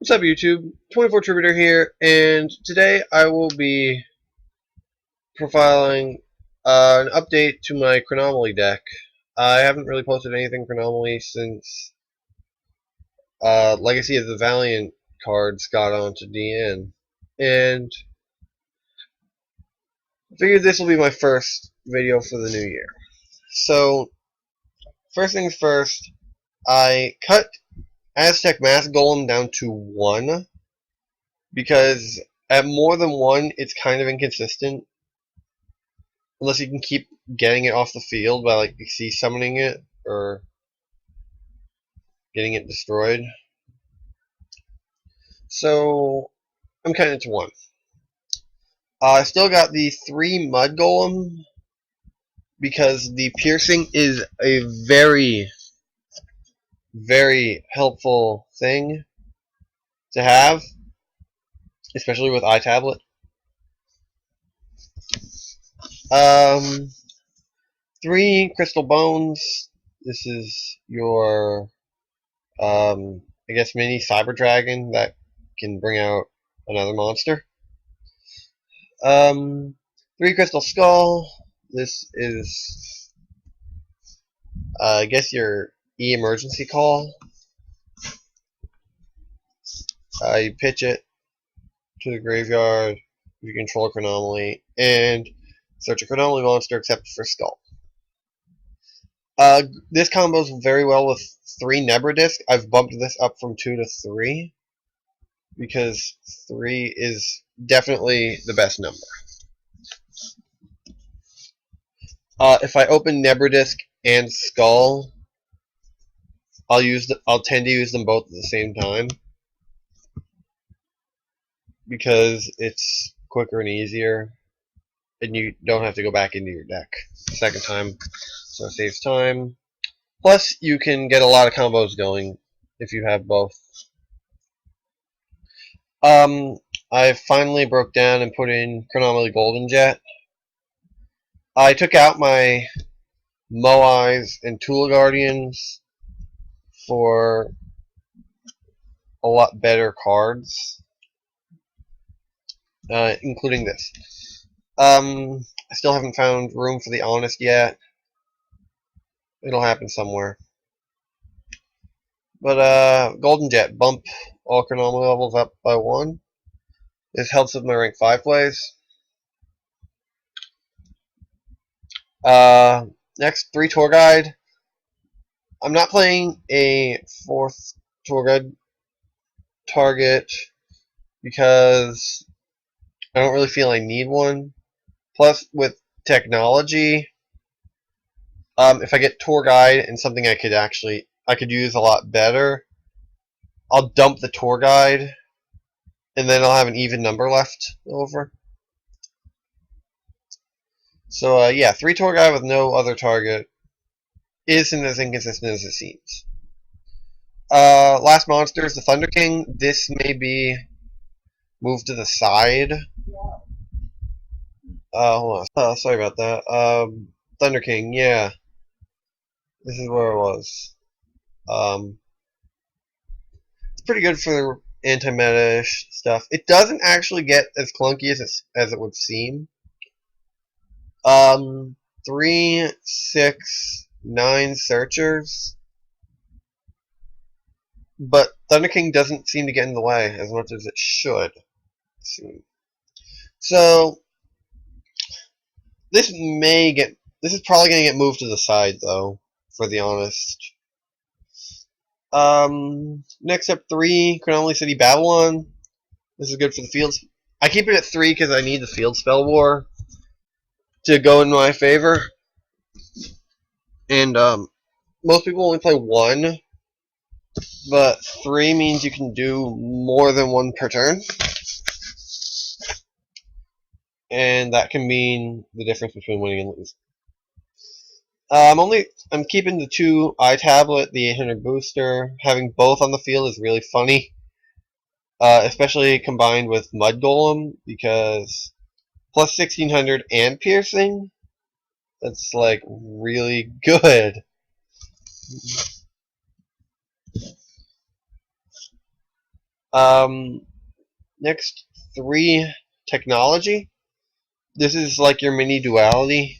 What's up, YouTube? 24 Tributor here, and today I will be profiling an update to my Chronomaly deck. I haven't really posted anything Chronomaly since Legacy of the Valiant cards got onto DN, and I figured this will be my first video for the new year. So, first things first, I cut Aztec Mass Golem down to 1. Because at more than 1, it's kind of inconsistent. Unless you can keep getting it off the field by like summoning it or getting it destroyed. So I'm cutting it to 1. I still got the 3 Mud Golem because the piercing is a very, very helpful thing to have, especially with iTablet. 3 Crystal Bones. This is your, I guess, mini Cyber Dragon that can bring out another monster. 3 Crystal Skull. This is, I guess, your emergency call. You pitch it to the graveyard. You control Chronomaly and search a Chronomaly monster except for Skull. This combos very well with 3 Nebra disc. I've bumped this up from 2 to 3 because 3 is definitely the best number. If I open Nebra disc and Skull, I'll tend to use them both at the same time because it's quicker and easier, and you don't have to go back into your deck the second time, so it saves time. Plus, you can get a lot of combos going if you have both. I finally broke down and put in Chronomaly Golden Jet. I took out my Moais and Tool Guardians for a lot better cards, including this. I still haven't found room for the Honest yet. It'll happen somewhere. But Golden Jet, bump all Chronomaly levels up by 1. This helps with my rank 5 plays. Next, 3 Tour Guide. I'm not playing a 4th Tour Guide target because I don't really feel I need one. Plus, with technology, if I get Tour Guide and something I could use a lot better, I'll dump the Tour Guide, and then I'll have an even number left over. So yeah, 3 Tour Guide with no other target isn't as inconsistent as it seems. Last monster is the Thunder King. This may be moved to the side. Hold on. Sorry about that. Thunder King, yeah. This is where it was. It's pretty good for anti-meta-ish stuff. It doesn't actually get as clunky as it would seem. 3, 6, 9 searchers. But Thunder King doesn't seem to get in the way as much as it should seem. So this is probably gonna get moved to the side though, for the honest. Next up, 3 Chronomaly City Babylon. This is good for the fields. I keep it at 3 because I need the field spell war to go in my favor. And most people only play 1, but 3 means you can do more than 1 per turn. And that can mean the difference between winning and losing. I'm keeping the 2 iTablet, the 800 booster. Having both on the field is really funny, especially combined with Mud Golem, because plus 1600 and piercing, that's like really good. Next, 3 technology. This is like your mini duality.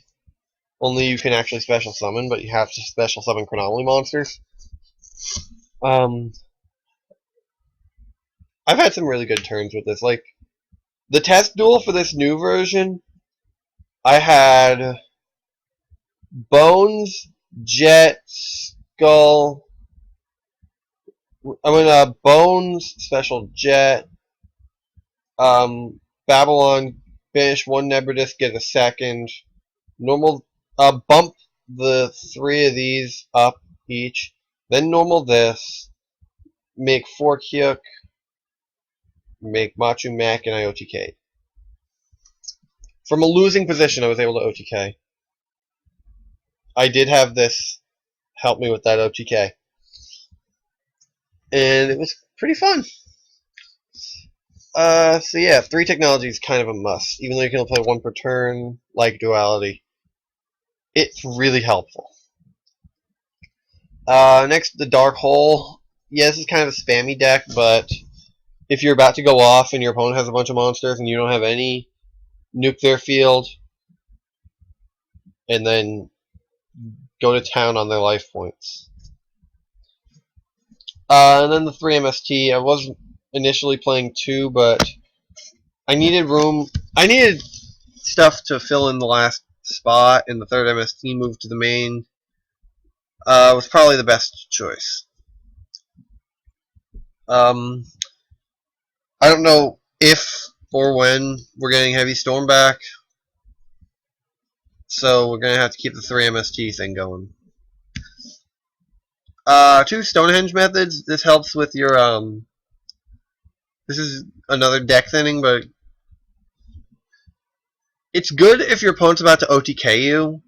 Only you can actually special summon, but you have to special summon Chronomaly monsters. I've had some really good turns with this. Like, the test duel for this new version, I had Bones, Jet, Skull. I mean, Bones, Special Jet, Babylon, banish 1 Nebra disc, get a second. Normal, bump the 3 of these up each. Then normal this. Make 4 Hyuk. Make Machu Mac, and I OTK. From a losing position, I was able to OTK. I did have this help me with that OTK. And it was pretty fun. So yeah, 3 technology is kind of a must. Even though you can only play 1 per turn, like duality. It's really helpful. Next, the Dark Hole. Yeah, this is kind of a spammy deck, but if you're about to go off and your opponent has a bunch of monsters and you don't have any, nuke their field, and then go to town on their life points. And then the 3 MST. I was initially playing 2, but I needed room. I needed stuff to fill in the last spot, and the 3rd MST moved to the main. Was probably the best choice. I don't know if or when we're getting Heavy Storm back, so we're gonna have to keep the 3 MST thing going. 2 Stonehenge methods. This helps with your This is another deck thinning, but it's good if your opponent's about to OTK you.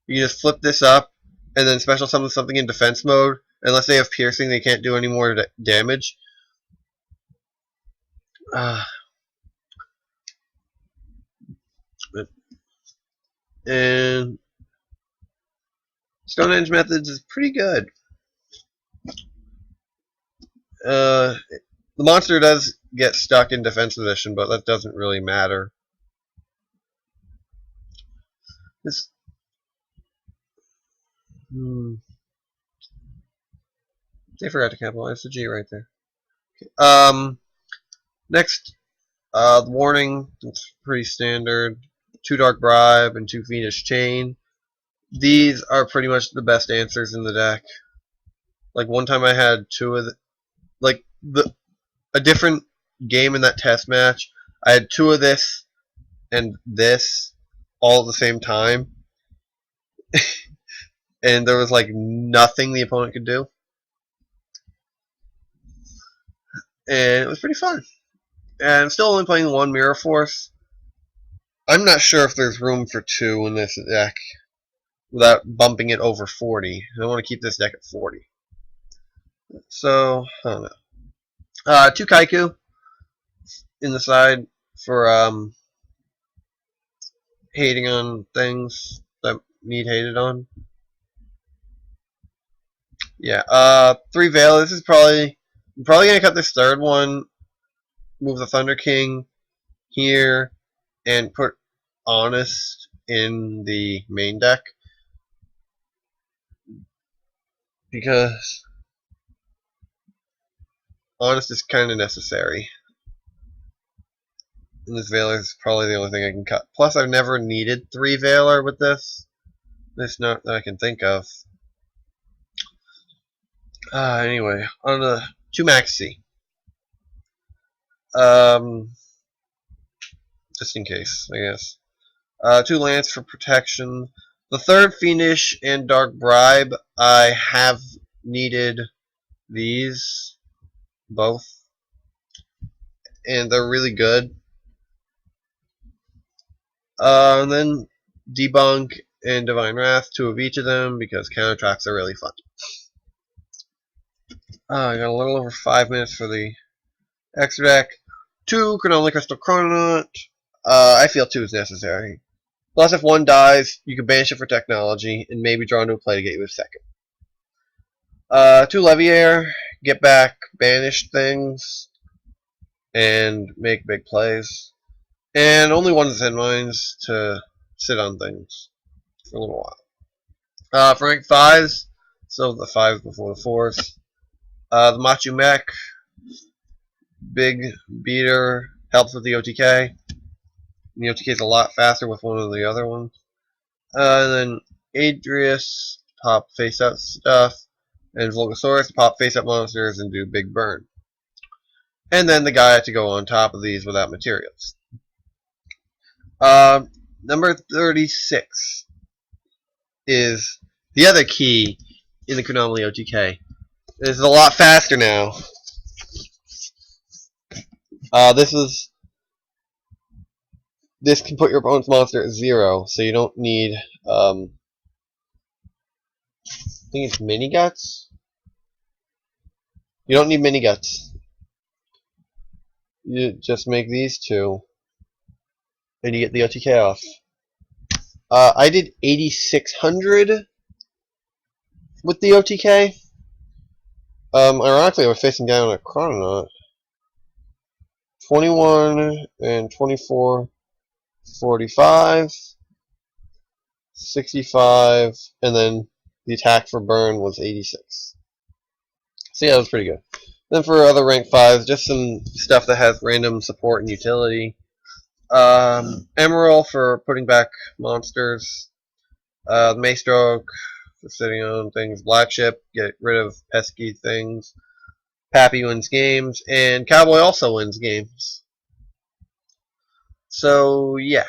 You just flip this up and then special summon something in defense mode. Unless they have piercing, they can't do any more damage. And Stonehenge methods is pretty good. The monster does get stuck in defense position, but that doesn't really matter. This they forgot to capitalize the G right there. Next, the warning. It's pretty standard. 2 Dark Bribe and 2 Fiendish Chain. These are pretty much the best answers in the deck. Like one time I had 2 of a different game in that test match. I had 2 of this and this all at the same time. And there was like nothing the opponent could do. And it was pretty fun. And I'm still only playing 1 Mirror Force. I'm not sure if there's room for 2 in this deck without bumping it over 40. I want to keep this deck at 40. So, I don't know. 2 Kaiku in the side for hating on things that need hated on. Yeah, 3 Veil. This is I'm probably gonna cut this 3rd one, move the Thunder King here, and put Honest in the main deck because Honest is kind of necessary. And this Veiler is probably the only thing I can cut. Plus, I've never needed 3 Veiler with this. At least not that I can think of. Anyway, on the 2 Maxi. Just in case, I guess. 2 Lance for protection. The 3rd Fiendish and Dark Bribe, I have needed these both, and they're really good. And then Debunk and Divine Wrath, 2 of each of them, because counter tracks are really fun. I got a little over 5 minutes for the extra deck. 2 Chronomaly Crystal Chrononaut. I feel 2 is necessary. Plus, if 1 dies, you can banish it for technology and maybe draw into a play to get you a second. 2 Leviair. Get back banished things. and make big plays. And only one Zen Mines to sit on things for a little while. For rank 5s, so the 5s before the 4s. The Machu Mech, big beater, helps with the OTK. The OTK is a lot faster with one of the other ones. And then Adrius, pop face up stuff, and Volgosaurus, pop face up monsters and do big burn. And then the guy had to go on top of these without materials. Number 36 is the other key in the Chronomaly OTK. This is a lot faster now. This can put your opponent's monster at 0, so you don't need I think it's mini guts. You don't need mini guts. You just make these two, and you get the OTK off. I did 8,600 with the OTK. Ironically, I was facing down a Chrononaut. 21 and 24, 45, 65, and then the attack for burn was 86. So yeah, that was pretty good. Then for other rank 5s, just some stuff that has random support and utility. Emerald for putting back monsters. Maystroke for sitting on things. Black Ship, get rid of pesky things. Pappy wins games, and Cowboy also wins games. So yeah.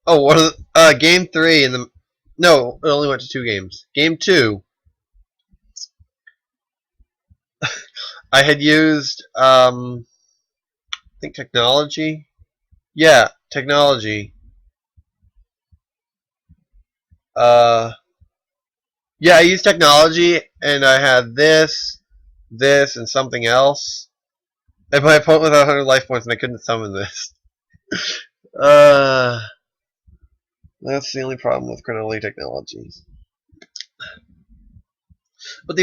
Oh, what are the, game 3 in the no, it only went to 2 games. Game 2, I had used I think technology. Yeah, technology. Yeah, I used technology, and I had this, and something else. And my opponent was at 100 life points, and I couldn't summon this. That's the only problem with Chronomaly technology. But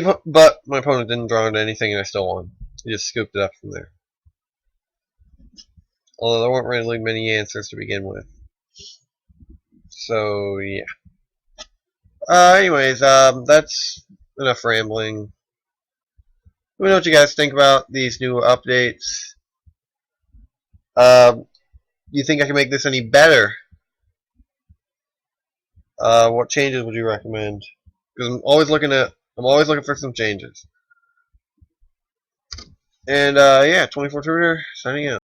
my opponent didn't draw into anything, and I still won. He just scooped it up from there. Although there weren't really many answers to begin with. So yeah. Anyways, that's enough rambling. Let me know what you guys think about these new updates. You think I can make this any better? What changes would you recommend? Because I'm always looking for some changes. And yeah, 24 Tutor signing out.